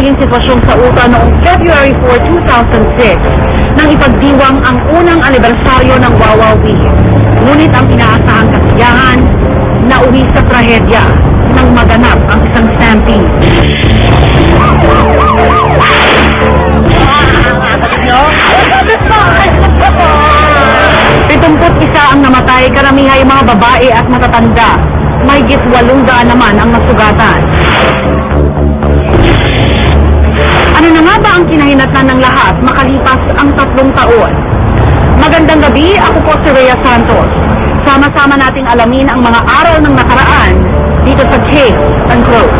naging sitwasyon sa UTA noong February 4, 2006 nang ipagdiwang ang unang anibersaryo ng Wawawi. Ngunit ang inaasahang kasiyahan nauwi sa trahedya nang maganap ang isang stampede. 71 ang namatay, karamihan ay mga babae at matatanda. Mahigit 800 naman ang nasugatan. Ano na nga ba ang kinahinatnan ng lahat makalipas ang 3 taon? Magandang gabi, ako po si Rhea Santos. Sama-sama nating alamin ang mga araw ng nakaraan dito sa Case and Close.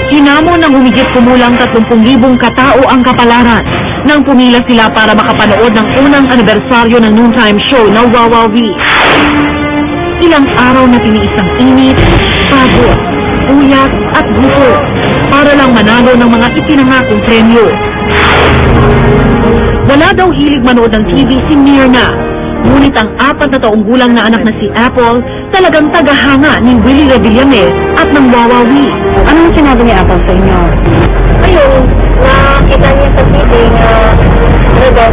Hinamon ng humigit kumulang 30,000 katao ang kapalaran nang pumila sila para makapanood ng unang anibersaryo ng noontime show na Wawawi. Ilang araw na tiniis ang init, pagod, uyak at gutom para lang manalo ng mga ipinangakong premyo. Wala daw hilig manood ng TV si Myrna, ngunit ang 4 na taong gulang na anak na si Apple talagang tagahanga ni Willie Revillame at ng Wawawi. Anong sinabi ni Apple sa inyo? Ayun, nakita niya sa TV na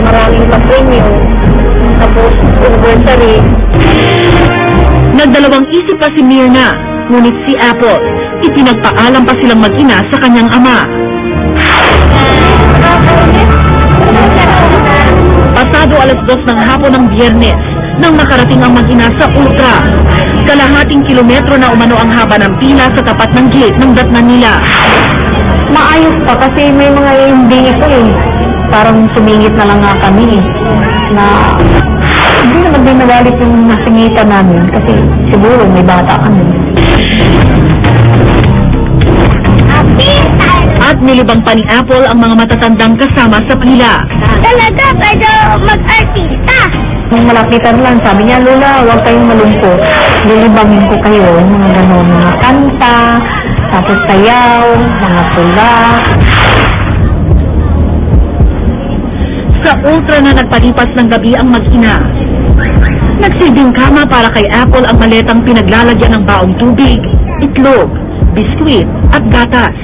maraming pa-premium, tapos anniversary. Nagdalawang isip pa si Myrna, ngunit si Apple, ipinagpaalam pa silang mag-ina sa kanyang ama. Pasado 2:00 ng hapon ng Biyernes, nang makarating ang mag-ina sa Ultra. Kalahating kilometro na umano ang haba ng pila sa tapat ng gate ng datnan nila. Maayos pa kasi may mga hindi ito eh. Parang sumingit na lang nga kami na hindi naman din nagalit yung nasingitan namin kasi siguro may bata kami. At nilibang pa ni Apple ang mga matatandang kasama sa pila. Talaga, pwede mag-artista! Nung malapitan lang, sabi niya, Lola, huwag kayong malungkot. Lilibangin ko kayo, mga ganon, mga kanta, tapos sayaw, mga tula. Sa Ultra na nagpalipas ng gabi ang mag-ina. Nagsilbing kama para kay Apple ang maletang pinaglalagyan ng baong tubig, itlog, biskwit at gatas.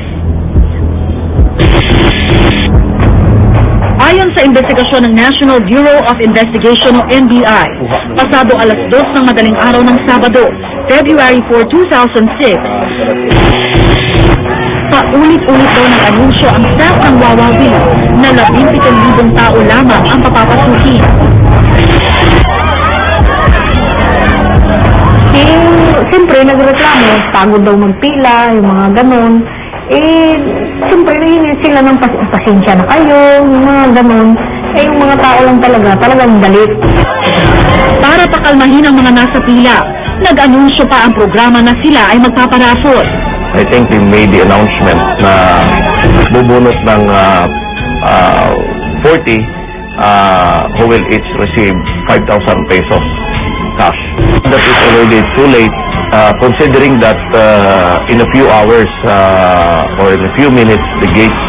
Ayon sa investigasyon ng National Bureau of Investigation o NBI, pasado 2:00 ng madaling araw ng Sabado, February 4, 2006, paulit-ulit daw nag-anunsyo ang staff ng Wawawi na 17,000 tao lamang ang papapasukin. Siyempre, nagreklamo, pagod daw magpila, yung mga ganon. Siyempre, nahingi sila ng pasensya na kayo, yung mga ganon. Yung mga tao lang talagang galit. Para pakalmahin ang mga nasa pila, nag-anunsyo pa ang programa na sila ay magpaparasol. I think we made the announcement na bubunot ng 40 who will each receive 5,000 pesos cash. That is already too late. Considering that in a few hours or in a few minutes the gates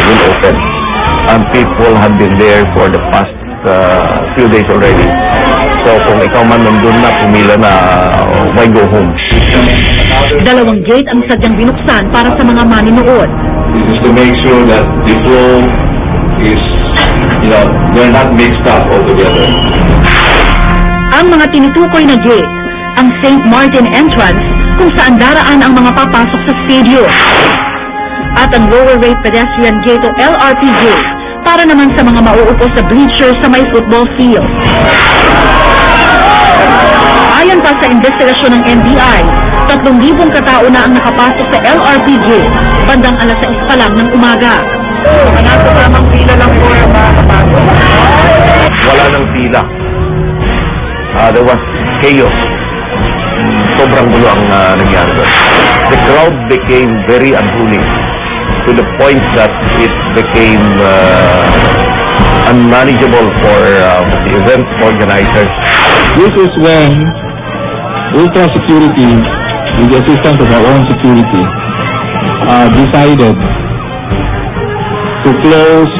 will open and people have been there for the past few days already. So kung ikaw man nandun na, pumila na, why go home? 2 gate ang sadyang binuksan para sa mga maninood. This is to make sure that the flow is, they're not mixed up altogether. Ang mga tinutukoy na gate, ang St. Martin entrance kung saan daraan ang mga papasok sa stadium. At ang lower rate pedestrian gate o LRP gate para naman sa mga mauupo sa bleachers sa may football field. Ayon pa sa investigasyon ng NBI, 3,000 katao na ang nakapasok sa LRPJ bandang alas 6 pa lang ng umaga. Tamang pila lang po ang makapasok. Wala nang pila. There was chaos. Sobrang gulo ang nangyari doon. The crowd became very unruly to the point that it became unmanageable for the event organizers. This is when Ultra Security, with the assistance of our own security, decided to close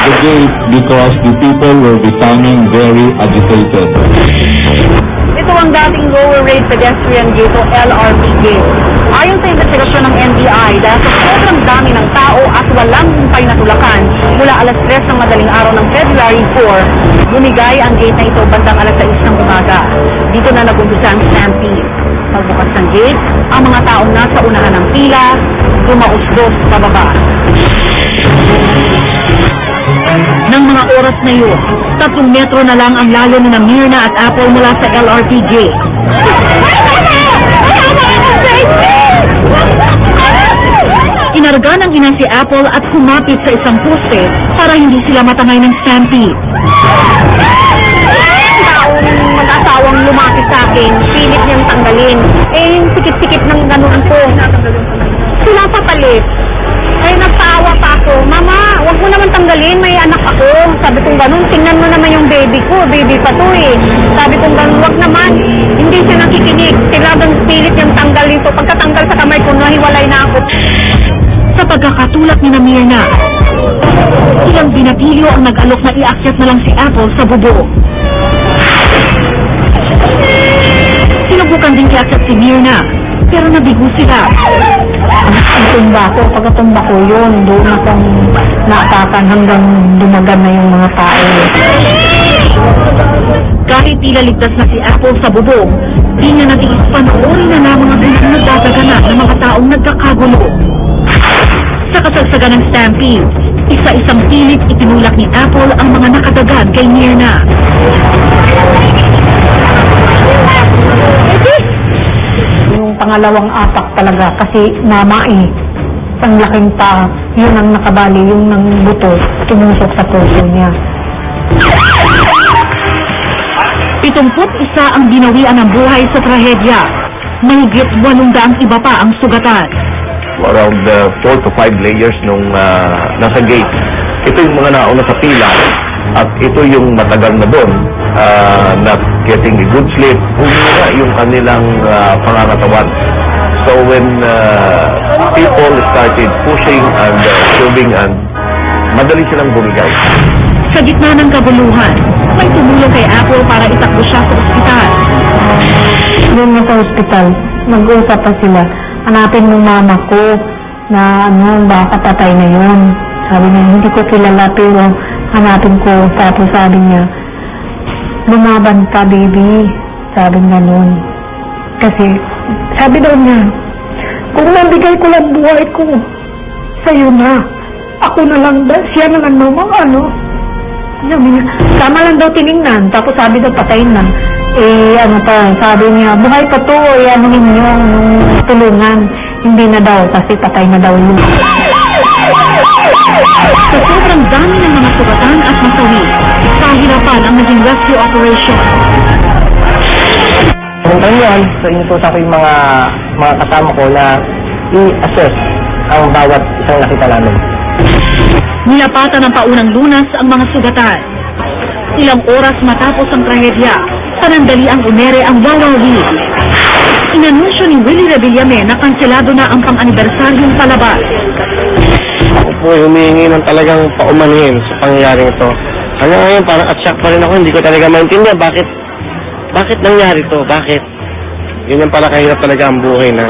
the gate because the people were becoming very agitated. Ito ang dating lower rate pedestrian gate o LRT gate. Ayon sa investigasyon ng NBI, dahil sa sobrang dami ng tao at walang humpay na tulakan, mula alas 3 ng madaling araw ng February 4, bumigay ang gate na ito bandang alas 6 ng umaga. Dito na nag-umpisa ang stampede. Pagbukas ng gate, ang mga taong nasa unahan ng pila, dumausdos pababa. Nang mga oras na yun, 3 metro na lang ang layo ni Mirna at Apple mula sa LRPJ. Inarga ng ina si Apple at kumapit sa isang poste para hindi sila matangay ng stampede. Taong mag-asawang lumapit sa akin, pilit niyang tanggalin. Yung sikip-sikip ng ganun po. Sila papalit. Ay, nagpaawa pa ako. Mama, wag mo naman tanggalin, may anak ako. Sabi kong ganun, tingnan mo naman yung baby ko. Baby pa to eh. Sabi kong ganun, wag naman. Hindi siya nakikinig. Talagang pilit niyang tanggalin to. Pagkatanggal sa kamay ko, nahiwalay na ako. Sa pagkakatulak ni Mirna, ilang binapilyo ang nag-alok na iakyat na lang si Apple sa bubong. Sinubukan din iakyat si Mirna, pero nabigo sila. Ang tumba ko, pagkatumba ko yun, doon akong naatakan hanggang dumagan na yung mga tao. Kahit tila ligtas na si Apple sa bubong, di niya natiis panoorin na lamang ang nagdadaganan ng mga taong nagkakagulo. Sa kasagsagan ng stampede, isa-isang pilit itinulak ni Apple ang mga nakadagan kay Mirna. Yung pangalawang atak talaga kasi mama eh. Ang laking pa, yun ang nakabali, yung ng buto, tumusok sa puso niya. 71 ang binawian ng buhay sa trahedya. Mahigit 800 iba pa ang sugatan. Around 4 to 5 layers nung nasa gate. Ito yung mga nauna sa pila at ito yung matagal na doon, not getting a good sleep, humira yung kanilang pangangatawan. So when people started pushing and shoving and madali silang bumigay. Sa gitna ng kabuluhan, may tumulong kay Apple para itakbo siya sa ospital. Doon na sa ospital, nag-uusap pa sila. Hanapin mo mama ko na baka patay na yun. Sabi niya, hindi ko kilala pero hanapin ko. Tapos sabi niya, lumaban ka baby. Sabi niya noon. Kasi sabi daw niya, kung nabigay ko lang buhay ko, sa'yo na. Ako na lang ba? Siya na lang naman Sabi niya, sama lang daw tinignan. Tapos sabi daw patay na. Sabi niya, buhay pa to, anuhin niyo yung tulungan. Hindi na daw, kasi patay na daw yun. Sa sobrang dami ng mga sugatan at masawi, kahirapan ang naging rescue operation. Hanggang yun, so inutusan ko yung mga kasama ko na i-assess ang bawat isang nakita namin. Nilapatan ng paunang lunas ang mga sugatan. Ilang oras matapos ang trahedya, panandali ang umere ang wawawi. Inanunsyo ni Willie Revillame na kanselado na ang pang-anibersaryong palabas. Ako po humihingi ng talagang paumanhin sa pangyayaring ito. Hanggang ngayon parang at-shock pa rin ako, hindi ko talaga maintindihan bakit nangyari to, bakit? Yun yung pala kahirap talaga ang buhay na.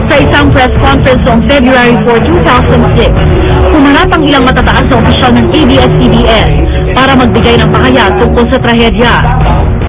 Sa isang press conference noong February 4, 2006, humarap ang ilang matataas na opisyal ng ABS-CBN para magbigay ng pahayag tungkol sa trahedya.